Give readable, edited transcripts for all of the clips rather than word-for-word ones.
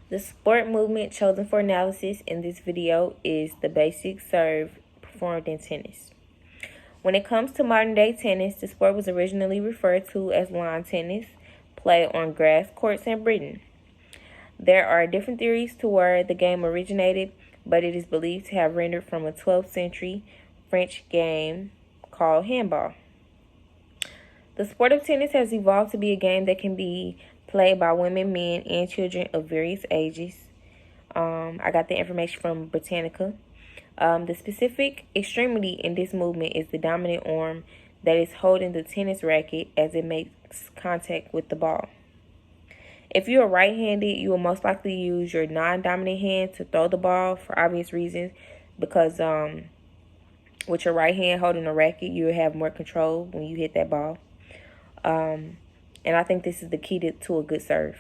The sport movement chosen for analysis in this video is the basic serve performed in tennis. When it comes to modern day tennis, the sport was originally referred to as lawn tennis, played on grass courts in Britain. There are different theories to where the game originated, but it is believed to have rendered from a 12th century French game called handball. The sport of tennis has evolved to be a game that can be played by women, men, and children of various ages. I got the information from Britannica. The specific extremity in this movement is the dominant arm that is holding the tennis racket as it makes contact with the ball. If you are right-handed, you will most likely use your non-dominant hand to throw the ball for obvious reasons, because with your right hand holding the racket, you will have more control when you hit that ball. And I think this is the key to a good serve.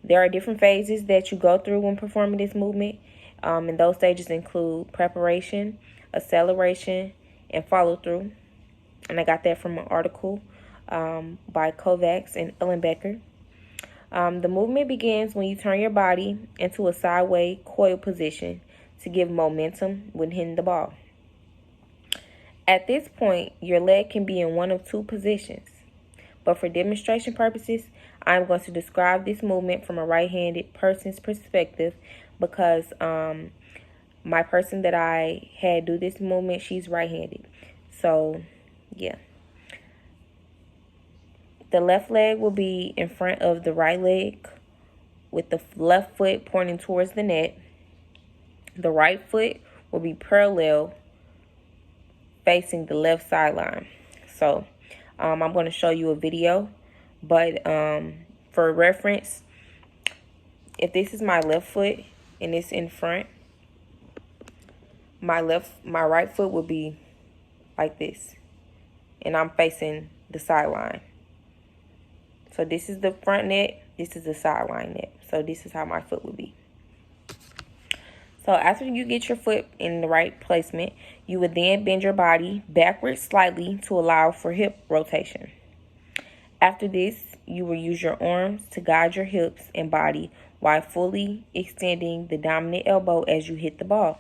There are different phases that you go through when performing this movement, and those stages include preparation, acceleration, and follow-through. And I got that from an article by Kovacs and Ellenbecker. The movement begins when you turn your body into a sideways coil position to give momentum when hitting the ball. At this point, your leg can be in one of two positions. But for demonstration purposes, I'm going to describe this movement from a right-handed person's perspective, because my person that I had do this movement, she's right-handed. So, yeah. The left leg will be in front of the right leg with the left foot pointing towards the net. The right foot will be parallel facing the left sideline. So, I'm going to show you a video, but for reference, if this is my left foot and it's in front, my right foot will be like this, and I'm facing the sideline. So this is the front net, this is the sideline net. So this is how my foot would be. So after you get your foot in the right placement, you would then bend your body backwards slightly to allow for hip rotation. After this, you will use your arms to guide your hips and body while fully extending the dominant elbow as you hit the ball.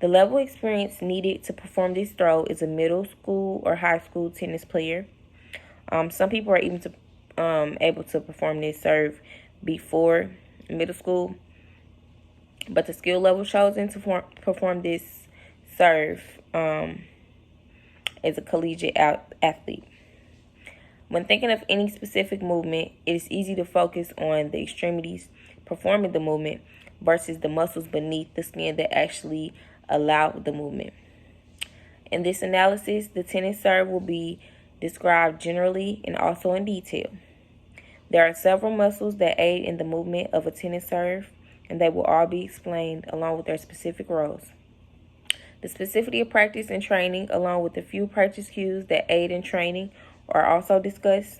The level of experience needed to perform this throw is a middle school or high school tennis player. Some people are even able to perform this serve before middle school, but the skill level chosen to perform this serve is a collegiate athlete. When thinking of any specific movement, it is easy to focus on the extremities performing the movement versus the muscles beneath the skin that actually allow the movement. In this analysis, the tennis serve will be described generally and also in detail. There are several muscles that aid in the movement of a tennis serve, and they will all be explained along with their specific roles. The specificity of practice and training, along with a few practice cues that aid in training, are also discussed.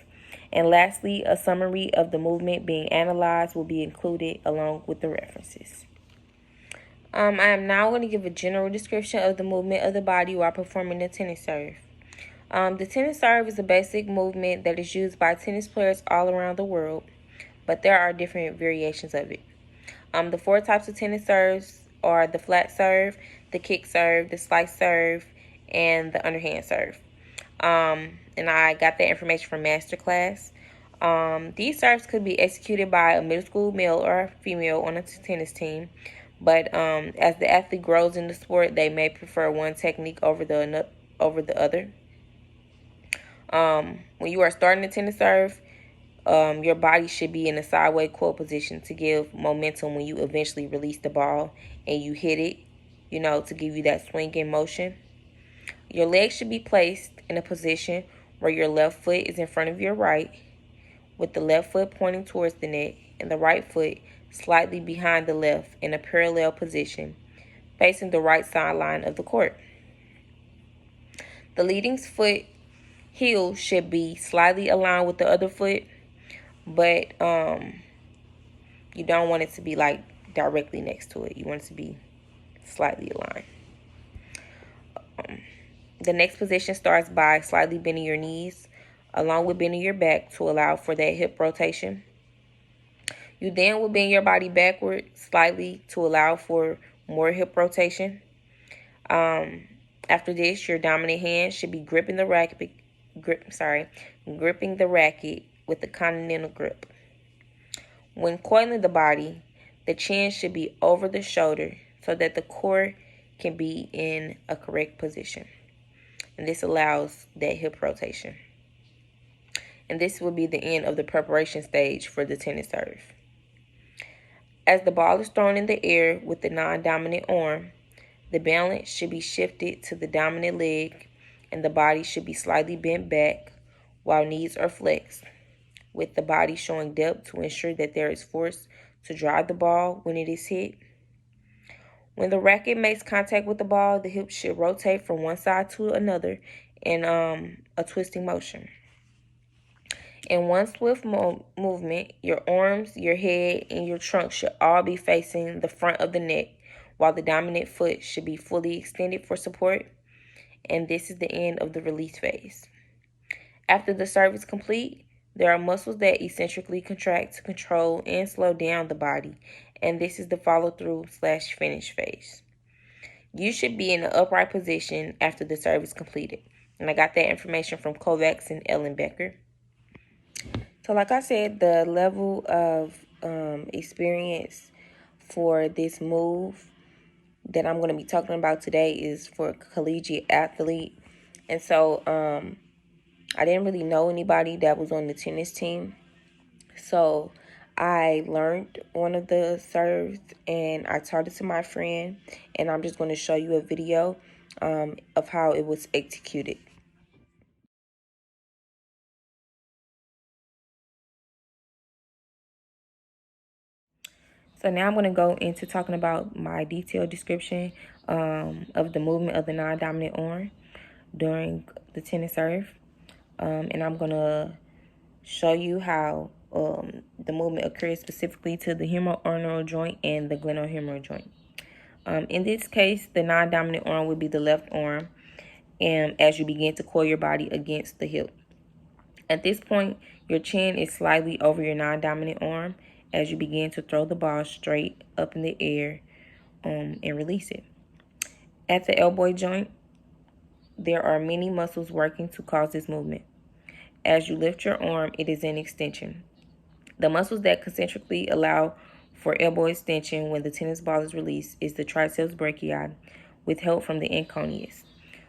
And lastly, a summary of the movement being analyzed will be included along with the references. I am now going to give a general description of the movement of the body while performing the tennis serve. The tennis serve is a basic movement that is used by tennis players all around the world, but there are different variations of it. The four types of tennis serves are the flat serve, the kick serve, the slice serve, and the underhand serve. And I got that information from Masterclass. These serves could be executed by a middle school male or female on a tennis team, but as the athlete grows in the sport, they may prefer one technique over the other. When you are starting a tennis serve, your body should be in a sideways coil position to give momentum when you eventually release the ball and you hit it, to give you that swinging motion. Your legs should be placed in a position where your left foot is in front of your right, with the left foot pointing towards the net and the right foot slightly behind the left in a parallel position, facing the right sideline of the court. The leading foot heel should be slightly aligned with the other foot, but you don't want it to be like directly next to it. You want it to be slightly aligned. The next position starts by slightly bending your knees along with bending your back to allow for that hip rotation. You then will bend your body backward slightly to allow for more hip rotation. After this, your dominant hand should be gripping the racket with the continental grip. When coiling the body, the chin should be over the shoulder so that the core can be in a correct position. And this allows that hip rotation. And this will be the end of the preparation stage for the tennis serve. As the ball is thrown in the air with the non-dominant arm, the balance should be shifted to the dominant leg and the body should be slightly bent back while knees are flexed, with the body showing depth to ensure that there is force to drive the ball when it is hit. When the racket makes contact with the ball, the hips should rotate from one side to another in a twisting motion. In one swift movement, your arms, your head, and your trunk should all be facing the front of the neck, while the dominant foot should be fully extended for support. And this is the end of the release phase. After the serve is complete, there are muscles that eccentrically contract to control and slow down the body, and this is the follow-through/finish phase. You should be in an upright position after the serve is completed. And I got that information from Kovacs and Ellenbecker. So like I said, the level of experience for this move that I'm going to be talking about today is for a collegiate athlete. And so I didn't really know anybody that was on the tennis team. So I learned one of the serves and I taught it to my friend. And I'm just going to show you a video of how it was executed. So now I'm going to go into talking about my detailed description of the movement of the non-dominant arm during the tennis serve. And I'm going to show you how the movement occurs specifically to the humeral joint and the glenohumeral joint. In this case, the non-dominant arm would be the left arm, and as you begin to coil your body against the hip. At this point, your chin is slightly over your non-dominant arm as you begin to throw the ball straight up in the air and release it. At the elbow joint, there are many muscles working to cause this movement. As you lift your arm, it is an extension. The muscles that concentrically allow for elbow extension when the tennis ball is released is the triceps brachii with help from the anconeus,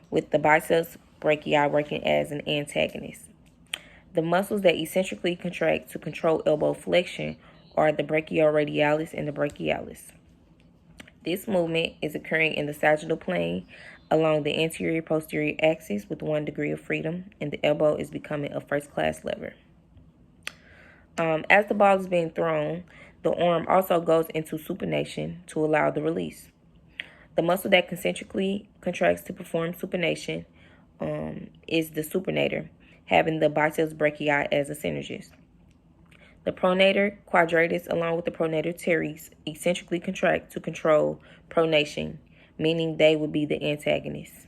with the biceps brachii working as an antagonist. The muscles that eccentrically contract to control elbow flexion are the brachioradialis and the brachialis. This movement is occurring in the sagittal plane along the anterior-posterior axis with 1 degree of freedom, and the elbow is becoming a first-class lever. As the ball is being thrown, the arm also goes into supination to allow the release. The muscle that concentrically contracts to perform supination is the supinator, having the biceps brachii as a synergist. The pronator quadratus along with the pronator teres eccentrically contract to control pronation, meaning they would be the antagonists.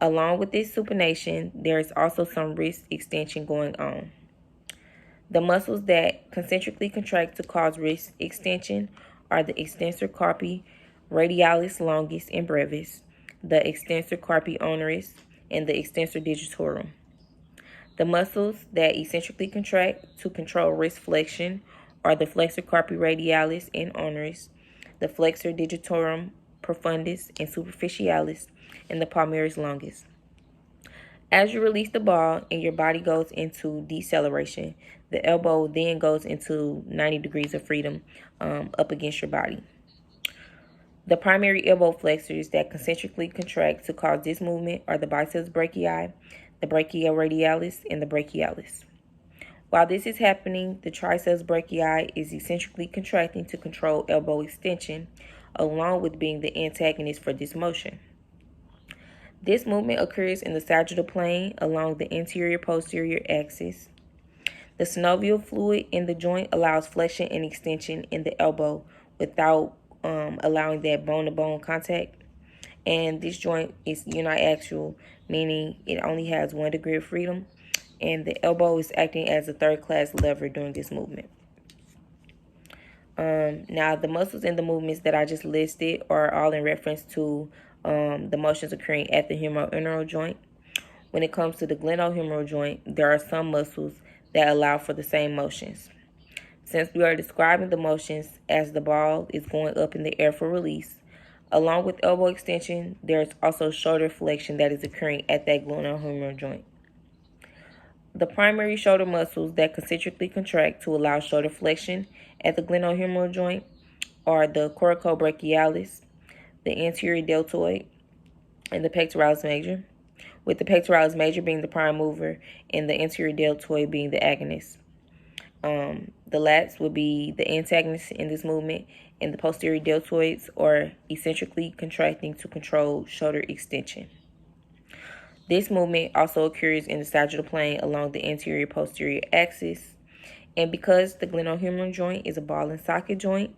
Along with this supination, there is also some wrist extension going on. The muscles that concentrically contract to cause wrist extension are the extensor carpi radialis longus and brevis, the extensor carpi ulnaris, and the extensor digitorum. The muscles that eccentrically contract to control wrist flexion are the flexor carpi radialis and ulnaris, the flexor digitorum profundus and superficialis, and the palmaris longus. As you release the ball and your body goes into deceleration, the elbow then goes into 90 degrees of freedom up against your body. The primary elbow flexors that concentrically contract to cause this movement are the biceps brachii, the brachioradialis, and the brachialis. While this is happening, the triceps brachii is eccentrically contracting to control elbow extension, along with being the antagonist for this motion. This movement occurs in the sagittal plane along the anterior-posterior axis. The synovial fluid in the joint allows flexion and extension in the elbow without allowing that bone-to-bone contact. And this joint is uniaxial, meaning it only has 1 degree of freedom, and the elbow is acting as a third-class lever during this movement. Now, the muscles and the movements that I just listed are all in reference to the motions occurring at the humeral joint. When it comes to the glenohumeral joint, there are some muscles that allow for the same motions. Since we are describing the motions as the ball is going up in the air for release, along with elbow extension, there's also shoulder flexion that is occurring at that glenohumeral joint. The primary shoulder muscles that concentrically contract to allow shoulder flexion at the glenohumeral joint are the coracobrachialis, the anterior deltoid, and the pectoralis major, with the pectoralis major being the prime mover and the anterior deltoid being the agonist. The lats would be the antagonists in this movement, and the posterior deltoids are eccentrically contracting to control shoulder extension. This movement also occurs in the sagittal plane along the anterior-posterior axis, and because the glenohumeral joint is a ball and socket joint,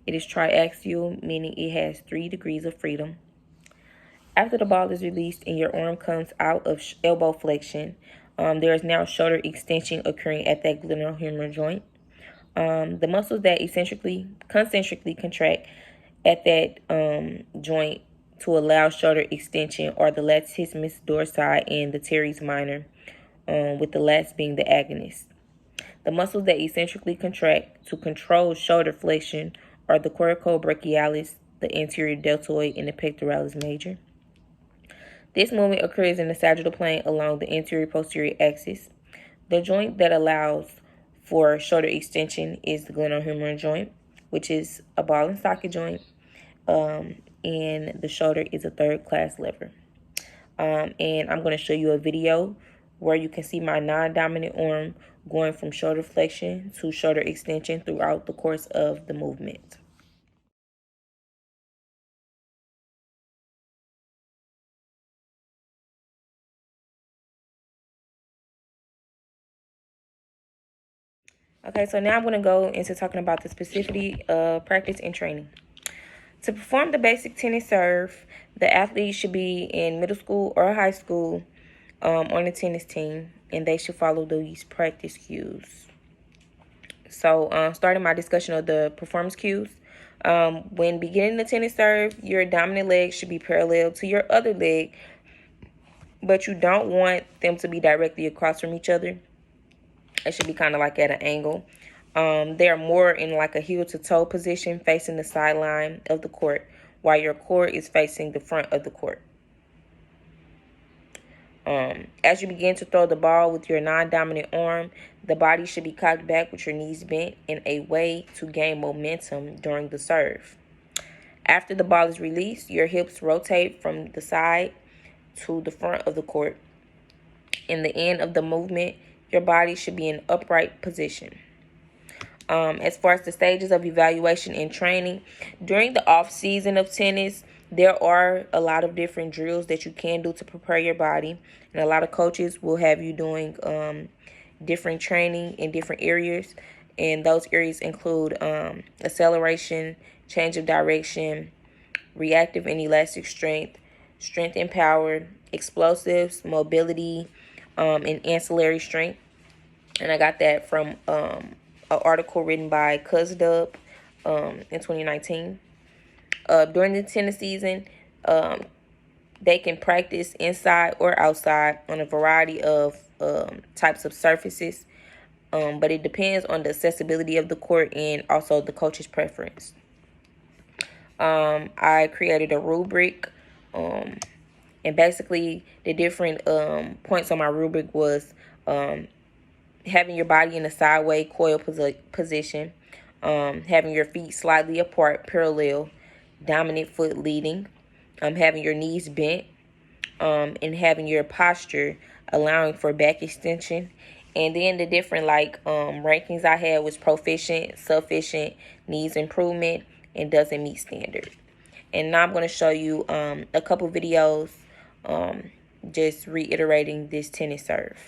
it is triaxial, meaning it has 3 degrees of freedom. After the ball is released and your arm comes out of elbow flexion, there is now shoulder extension occurring at that glenohumeral joint. The muscles that concentrically contract at that joint to allow shoulder extension are the latissimus dorsi and the teres minor, with the lats being the agonist. The muscles that eccentrically contract to control shoulder flexion are the coracobrachialis, the anterior deltoid, and the pectoralis major. This movement occurs in the sagittal plane along the anterior-posterior axis. The joint that allows for shoulder extension is the glenohumeral joint, which is a ball and socket joint, and the shoulder is a third-class lever. And I'm going to show you a video where you can see my non-dominant arm going from shoulder flexion to shoulder extension throughout the course of the movement. Okay, so now I'm going to go into talking about the specificity of practice and training. To perform the basic tennis serve, the athlete should be in middle school or high school on the tennis team, and they should follow these practice cues. So, starting my discussion of the performance cues, when beginning the tennis serve, your dominant leg should be parallel to your other leg, but you don't want them to be directly across from each other. It should be kind of like at an angle. They are more in like a heel to toe position facing the sideline of the court, while your core is facing the front of the court. As you begin to throw the ball with your non-dominant arm, the body should be cocked back with your knees bent in a way to gain momentum during the serve. After the ball is released, your hips rotate from the side to the front of the court. In the end of the movement, your body should be in upright position. As far as the stages of evaluation and training, during the off season of tennis, there are a lot of different drills that you can do to prepare your body, and a lot of coaches will have you doing different training in different areas, and those areas include acceleration, change of direction, reactive and elastic strength, strength and power, explosives, mobility, and ancillary strength. And I got that from an article written by Cuzdub in 2019. During the tennis season, they can practice inside or outside on a variety of types of surfaces, but it depends on the accessibility of the court and also the coach's preference. I created a rubric, and basically the different points on my rubric was having your body in a sideways coil position, having your feet slightly apart, parallel, dominant foot leading, having your knees bent, and having your posture allowing for back extension. And then the different rankings I had was proficient, sufficient, needs improvement, and doesn't meet standard. And now I'm going to show you a couple videos just reiterating this tennis serve.